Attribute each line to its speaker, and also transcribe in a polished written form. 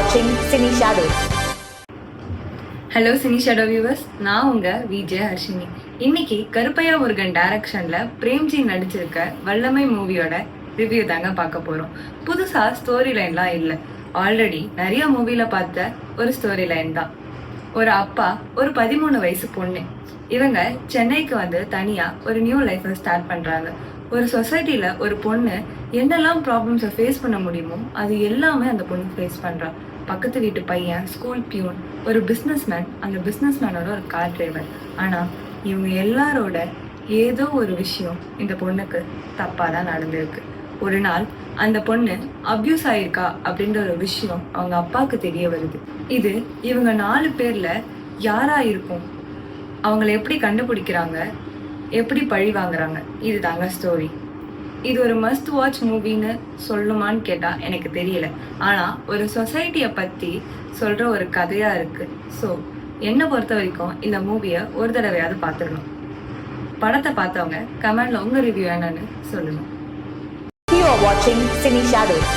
Speaker 1: watching Cine Shadows.
Speaker 2: Hello cine shadow viewers, நான் உங்க விஜய் ஹர்ஷினி. இன்னைக்கு கருப்பையா முருகன் டைரக்ஷன்ல பிரேம்ஜி நடிச்சிருக்க வல்லமை மூவியோட ரிவ்யூ தாங்க பார்க்க போறோம். புதுசா ஸ்டோரி லைன்லாம் இல்லை, ஆல்ரெடி நிறைய மூவில பார்த்த ஒரு ஸ்டோரி லைன் தான். ஒரு அப்பா, ஒரு 13 வயசு பொண்ணு, இவங்க சென்னைக்கு வந்து தனியா ஒரு நியூ லைஃப்பை ஸ்டார்ட் பண்றாங்க. ஒரு சொசைட்டில ஒரு பொண்ணு என்னெல்லாம் ப்ராப்ளம்ஸை ஃபேஸ் பண்ண முடியுமோ அது எல்லாமே அந்த பொண்ணு ஃபேஸ் பண்றா. பக்கத்து வீட்டு பையன், ஸ்கூல் பியூன், ஒரு பிஸ்னஸ்மேன், அந்த பிஸ்னஸ்மேனோட ஒரு கார் டிரைவர். ஆனா இவங்க எல்லாரோட ஏதோ ஒரு விஷயம் இந்த பொண்ணுக்கு தப்பா தான் நடந்திருக்கு. ஒரு நாள் அந்த பொண்ணு அப்யூஸ் ஆயிருக்கா அப்படின்ற ஒரு விஷயம் அவங்க அப்பாவுக்கு தெரிய வருது. இது இவங்க 4 பேர்ல யாரா இருக்கும், அவங்களை எப்படி கண்டுபிடிக்கிறாங்க, எப்படி பழி வாங்குறாங்க, இது தாங்க ஸ்டோரி. இது ஒரு மஸ்ட் வாட்ச் மூவின்னு சொல்லுமான்னு கேட்டா எனக்கு தெரியல. ஆனா ஒரு சொசைட்டியை பத்தி சொல்ற ஒரு கதையா இருக்கு. ஸோ என்னை பொறுத்த வரைக்கும் இந்த மூவியை ஒரு தடவையாவது பார்த்துடணும். படத்தை பார்த்தவங்க கமெண்ட்ல உங்க ரிவ்யூ என்னன்னு சொல்லுங்க.
Speaker 1: You are watching Cine Shadows.